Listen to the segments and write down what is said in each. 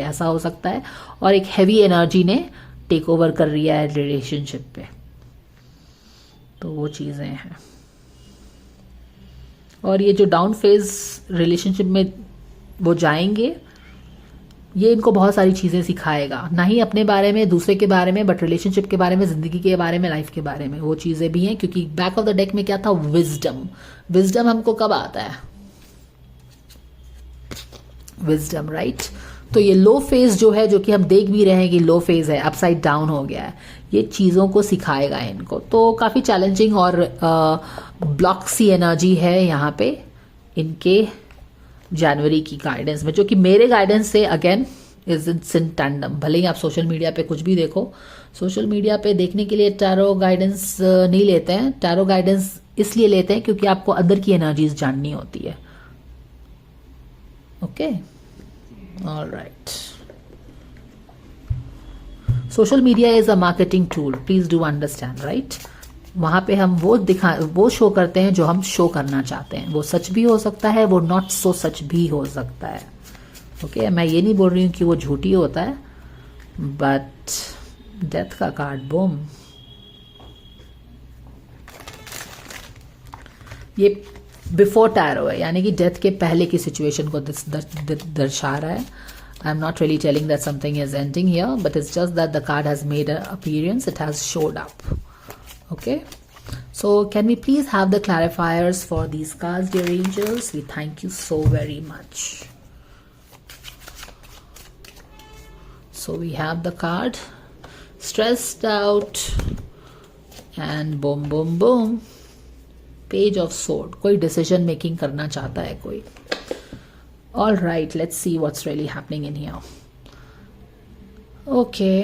ऐसा हो सकता है, और एक हैवी एनर्जी ने टेक ओवर कर लिया है रिलेशनशिप पे। तो वो चीज़ें हैं। और ये जो डाउन फेज रिलेशनशिप में वो जाएंगे, ये इनको बहुत सारी चीज़ें सिखाएगा, ना ही अपने बारे में, दूसरे के बारे में, बट रिलेशनशिप के बारे में, ज़िंदगी के बारे में, लाइफ के बारे में। वो चीज़ें भी हैं, क्योंकि बैक ऑफ द डेक में क्या था, विजडम। विजडम हमको कब आता है, विजडम, राइट। तो ये लो फेज जो है, जो कि हम देख भी रहे हैं कि लो फेज है, अपसाइड डाउन हो गया है, ये चीज़ों को सिखाएगा इनको। तो काफ़ी चैलेंजिंग और ब्लॉक सी एनर्जी है यहाँ पे इनके जनवरी की गाइडेंस में, जो कि मेरे गाइडेंस से अगेन इज इन टैंडम। भले ही आप सोशल मीडिया पे कुछ भी देखो, सोशल मीडिया पे देखने के लिए टैरो गाइडेंस नहीं लेते हैं। टैरो गाइडेंस इसलिए लेते हैं क्योंकि आपको अंदर की एनर्जीज जाननी होती है। Okay, alright. Social media is a marketing tool, please do understand, right. वहां पे हम वो शो करते हैं जो हम शो करना चाहते हैं। वो सच भी हो सकता है, वो नॉट सो सच भी हो सकता है। ओके, मैं ये नहीं बोल रही हूँ कि वो झूठी होता है, बट डेथ का कार्ड, बूम, ये बिफोर टैरो है, यानी कि डेथ के पहले की सिचुएशन को दर्शा रहा है। I am not really telling that something is ending here, but it's just that the card has made a appearance, it has showed up. Okay, so can we please have the clarifiers for these cards, dear angels? We thank you so very much. So we have the card stressed out and boom boom boom, page of sword. कोई decision making करना चाहता है कोई। All right, let's see what's really happening in here. Okay,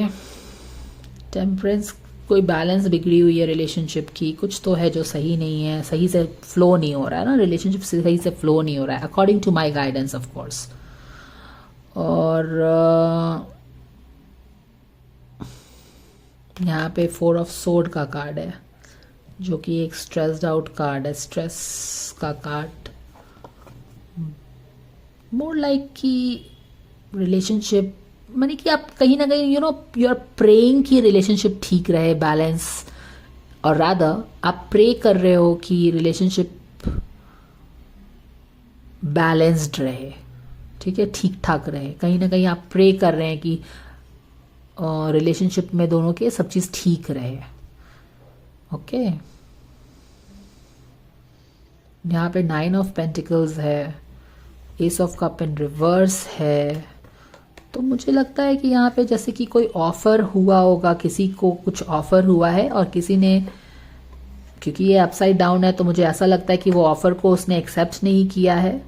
temperance, कोई balance बिगड़ी हुई है relationship की, कुछ तो है जो सही नहीं है, सही से फ्लो नहीं हो रहा है ना, रिलेशनशिप सही से फ्लो नहीं हो रहा है according to my guidance of course. और यहाँ पे 4 ऑफ सोर्ड का कार्ड है, जो कि एक स्ट्रेस्ड आउट कार्ड है, स्ट्रेस का कार्ड। मोर लाइक कि रिलेशनशिप, मानी कि आप कहीं ना कहीं यू आर प्रेइंग कि रिलेशनशिप ठीक रहे, बैलेंस, और रादर आप प्रे कर रहे हो कि रिलेशनशिप बैलेंस्ड रहे, ठीक है, ठीक ठाक रहे। कहीं ना कहीं आप प्रे कर रहे हैं कि रिलेशनशिप में दोनों के सब चीज़ ठीक रहे। ओके, यहाँ पे 9 ऑफ पेंटिकल्स है, S of cup in reverse है। तो मुझे लगता है कि यहाँ पे जैसे कि कोई ऑफर हुआ होगा, किसी को कुछ ऑफर हुआ है और किसी ने, क्योंकि ये अपसाइड डाउन है, तो मुझे ऐसा लगता है कि वो ऑफर को उसने एक्सेप्ट नहीं किया है,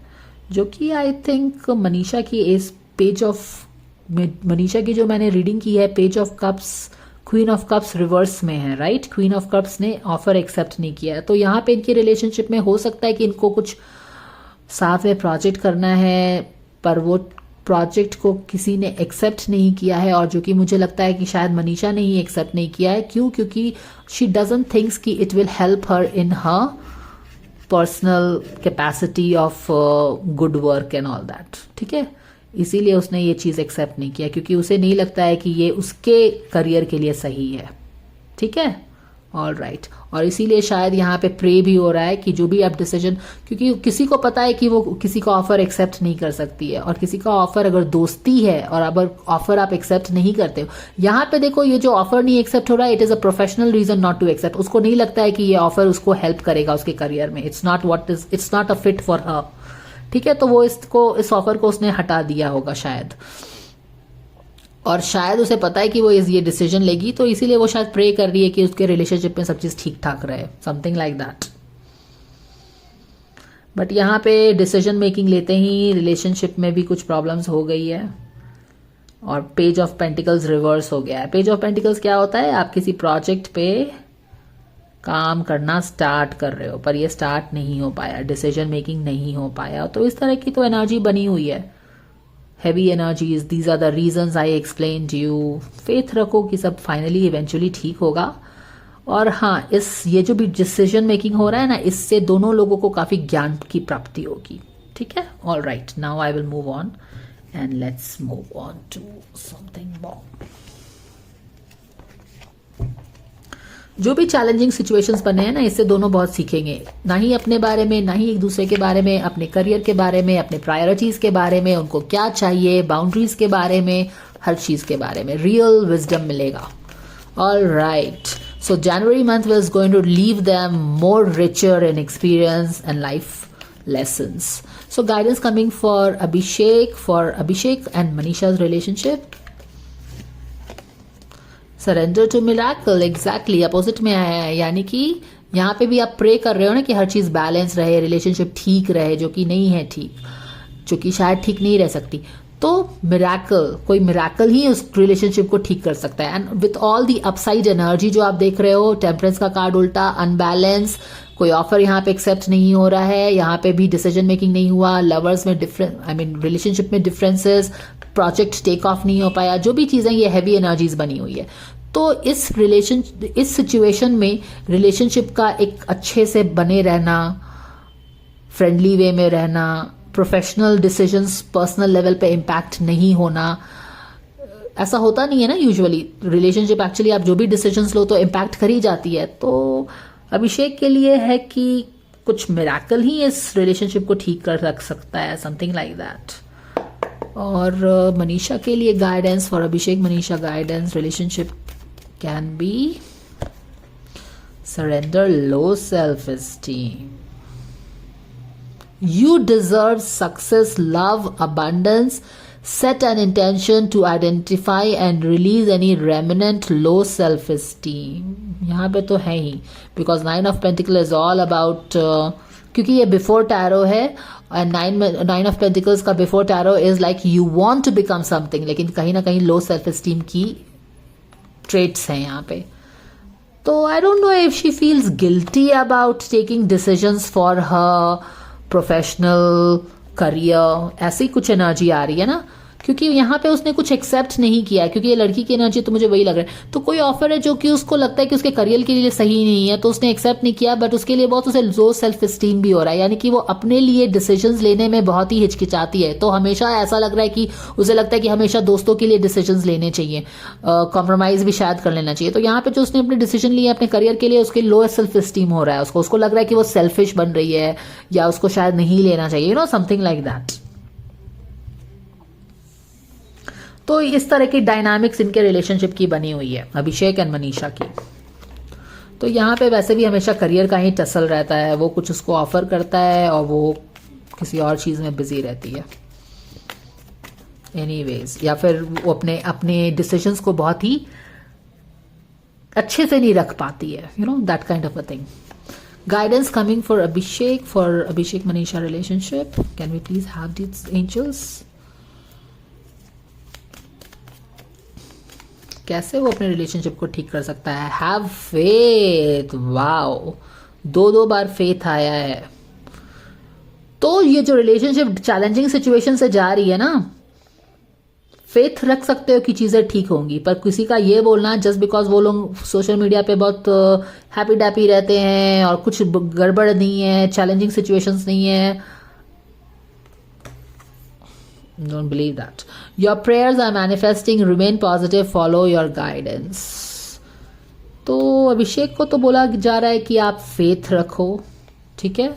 जो कि आई थिंक मनीषा की इस पेज ऑफ, मनीषा की जो मैंने रीडिंग की है, page of cups, queen of cups reverse में है, राइट। क्वीन ऑफ कप्स ने ऑफर एक्सेप्ट नहीं किया है। तो यहाँ पे इनकी रिलेशनशिप में हो सकता है कि इनको कुछ साथ में प्रोजेक्ट करना है, पर वो प्रोजेक्ट को किसी ने एक्सेप्ट नहीं किया है, और जो कि मुझे लगता है कि शायद मनीषा ने ही एक्सेप्ट नहीं किया है। क्यों? क्योंकि शी डजंट थिंक्स कि it will help her in her personal capacity of good work and all that, ठीक है। इसीलिए उसने ये चीज़ एक्सेप्ट नहीं किया, क्योंकि उसे नहीं लगता है कि ये उसके करियर के लिए सही है, ठीक है। ऑल राइट, और इसीलिए शायद यहाँ पे प्रे भी हो रहा है कि जो भी आप डिसीजन, क्योंकि किसी को पता है कि वो किसी का ऑफर एक्सेप्ट नहीं कर सकती है, और किसी का ऑफर अगर दोस्ती है और अगर ऑफर आप एक्सेप्ट नहीं करते हो, यहाँ पे देखो ये जो ऑफर नहीं एक्सेप्ट हो रहा है, it is a professional reason not to accept. उसको नहीं लगता है कि ये ऑफर उसको हेल्प करेगा उसके करियर में, it's not a fit for her, ठीक है। तो वो इस ऑफर को उसने हटा दिया होगा शायद, और शायद उसे पता है कि वो ये डिसीजन लेगी, तो इसीलिए वो शायद प्रे कर रही है कि उसके रिलेशनशिप में सब चीज़ ठीक ठाक रहे, समथिंग लाइक दैट। बट यहाँ पे डिसीजन मेकिंग लेते ही रिलेशनशिप में भी कुछ प्रॉब्लम्स हो गई है, और पेज ऑफ पेंटिकल्स रिवर्स हो गया है। पेज ऑफ पेंटिकल्स क्या होता है? आप किसी प्रोजेक्ट पे काम करना स्टार्ट कर रहे हो, पर ये स्टार्ट नहीं हो पाया, डिसीजन मेकिंग नहीं हो पाया, तो इस तरह की तो एनर्जी बनी हुई है, heavy energies. These are the reasons I explain to you. Faith रखो कि सब फाइनली इवेंचुअली ठीक होगा। और हाँ, ये जो भी डिसीजन मेकिंग हो रहा है ना, इससे दोनों लोगों को काफी ज्ञान की प्राप्ति होगी, ठीक है। All right, now I will move on and let's move on to something more. जो भी चैलेंजिंग सिचुएशंस बने हैं ना, इससे दोनों बहुत सीखेंगे, ना ही अपने बारे में, ना ही एक दूसरे के बारे में, अपने करियर के बारे में, अपने प्रायोरिटीज के बारे में, उनको क्या चाहिए, बाउंड्रीज के बारे में, हर चीज के बारे में रियल विजडम मिलेगा. All right, so January month was going to leave them more richer in experience and life lessons. So guidance coming for Abhishek and Manisha's relationship. Surrender to miracle, exactly opposite में आया है. यानी कि यहाँ पे भी आप प्रे कर रहे हो ना कि हर चीज बैलेंस रहे, रिलेशनशिप ठीक रहे, जो कि नहीं है ठीक, जो कि शायद ठीक नहीं रह सकती. तो मिराकल, कोई मिराकल ही उस रिलेशनशिप को ठीक कर सकता है. And with all the upside energy जो आप देख रहे हो, टेम्परेंस का कार्ड उल्टा, अनबैलेंस, कोई ऑफर यहाँ पे एक्सेप्ट नहीं हो रहा है, यहाँ पे भी डिसीजन मेकिंग नहीं हुआ, लवर्स में डिफरेंस, आई मीन रिलेशनशिप में डिफरेंसेस, प्रोजेक्ट टेक ऑफ नहीं हो पाया, जो भी चीजें, ये हैवी एनर्जीज बनी हुई है. तो इस सिचुएशन में रिलेशनशिप का एक अच्छे से बने रहना, फ्रेंडली वे में रहना, प्रोफेशनल डिसीजंस पर्सनल लेवल पे इम्पैक्ट नहीं होना, ऐसा होता नहीं है ना यूजुअली. रिलेशनशिप एक्चुअली आप जो भी डिसीजंस लो तो इम्पैक्ट कर ही जाती है. तो अभिषेक के लिए है कि कुछ मिराकल ही इस रिलेशनशिप को ठीक कर रख सकता है, समथिंग लाइक दैट. और मनीषा के लिए guidance for Abhishek Manisha guidance relationship can be surrender, low self-esteem. You deserve success, love, abundance. Set an intention to identify and release any remnant low self-esteem. यहाँ पे तो है ही, because Nine of Pentacles is all about क्योंकि ये before tarot है, और nine of pentacles का before tarot is like you want to become something, लेकिन कहीं ना कहीं लो सेल्फ एस्टीम की ट्रेट्स हैं यहाँ पे. तो I don't know if she feels guilty about taking decisions for her professional career, ऐसी कुछ एनर्जी आ रही है ना, क्योंकि यहाँ पे उसने कुछ एक्सेप्ट नहीं किया, क्योंकि ये लड़की की एनर्जी तो मुझे वही लग रहा है. तो कोई ऑफर है जो कि उसको लगता है कि उसके करियर के लिए सही नहीं है, तो उसने एक्सेप्ट नहीं किया, बट उसके लिए बहुत उसे लो सेल्फ एस्टीम भी हो रहा है. यानी कि वो अपने लिए डिसीजंस लेने में बहुत ही हिचकिचाती है. तो हमेशा ऐसा लग रहा है कि उसे लगता है कि हमेशा दोस्तों के लिए डिसीजंस लेने चाहिए, कॉम्प्रोमाइज भी शायद कर लेना चाहिए. तो यहाँ पे जो उसने अपने डिसीजन लिए अपने करियर के लिए, उसके लो सेल्फ एस्टीम हो रहा है. उसको लग रहा है कि वो सेल्फिश बन रही है, या उसको शायद नहीं लेना चाहिए, you know, something like that. तो इस तरह की डायनामिक्स इनके रिलेशनशिप की बनी हुई है अभिषेक एंड मनीषा की. तो यहाँ पे वैसे भी हमेशा करियर का ही टसल रहता है, वो कुछ उसको ऑफर करता है और वो किसी और चीज में बिजी रहती है एनीवेज, या फिर वो अपने डिसीजंस को बहुत ही अच्छे से नहीं रख पाती है, you know, that kind of a thing. Guidance coming for Abhishek Manisha relationship. Can we please have these angels. कैसे वो अपने रिलेशनशिप को ठीक कर सकता है. Have faith. वाओ, दो बार फेथ आया है. तो ये जो रिलेशनशिप चैलेंजिंग सिचुएशन से जा रही है ना, फेथ रख सकते हो कि चीजें ठीक होंगी, पर किसी का ये बोलना जस्ट बिकॉज वो लोग सोशल मीडिया पे बहुत हैप्पी डैपी रहते हैं और कुछ गड़बड़ नहीं है, चैलेंजिंग सिचुएशंस नहीं है, don't believe that. Your prayers are manifesting, remain positive, follow your guidance. तो अभिषेक को तो बोला जा रहा है कि आप फेथ रखो, ठीक है.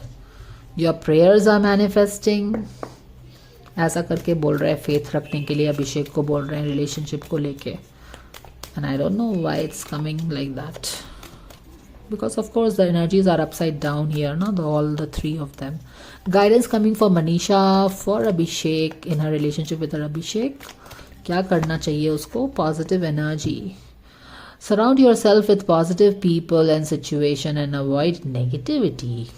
Your prayers are manifesting, ऐसा करके बोल रहे हैं, फेथ रखने के लिए अभिषेक को बोल रहे हैं रिलेशनशिप को लेके. And I don't know why it's coming like that, because of course the energies are upside down here, no, all the three of them. Guidance coming for Manisha for Abhishek in her relationship with her Abhishek. क्या करना चाहिए उसको. Positive energy. Surround yourself with positive people and situation and avoid negativity.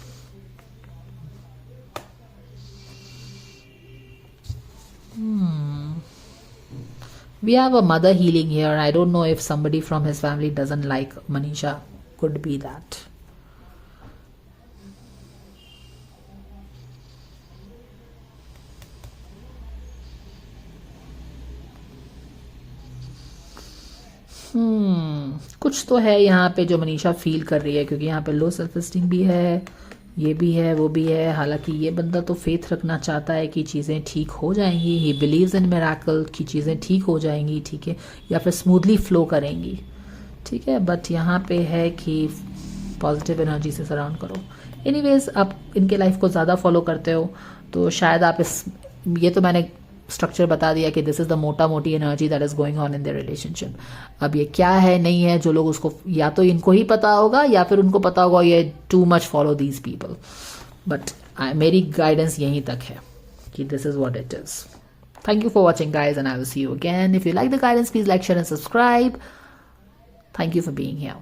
We have a mother healing here. I don't know if somebody from his family doesn't like Manisha. Could be that. कुछ तो है यहाँ पे जो Manisha feel कर रही है, क्योंकि यहाँ पे लो सेल्फ एस्टीम भी है, ये भी है वो भी है। हालांकि ये बंदा तो फेथ रखना चाहता है कि चीज़ें ठीक हो जाएंगी, ही बिलीव्स इन मिराकल कि चीज़ें ठीक हो जाएंगी, ठीक है, या फिर स्मूथली फ्लो करेंगी, ठीक है। बट यहाँ पे है कि पॉजिटिव एनर्जी से सराउंड करो। एनीवेज, आप इनके लाइफ को ज़्यादा फॉलो करते हो तो शायद आप इस, ये तो मैंने स्ट्रक्चर बता दिया कि दिस इज़ द मोटा मोटी energy that is going on in their relationship. अब ये क्या है नहीं है, जो लोग उसको, या तो इनको ही पता होगा या फिर उनको पता होगा ये too much follow these people, but मेरी गाइडेंस यहीं तक है कि this is what it is. Thank you for watching, guys, and I will see you again. If you like the guidance, please like, share, and subscribe. Thank you for being here.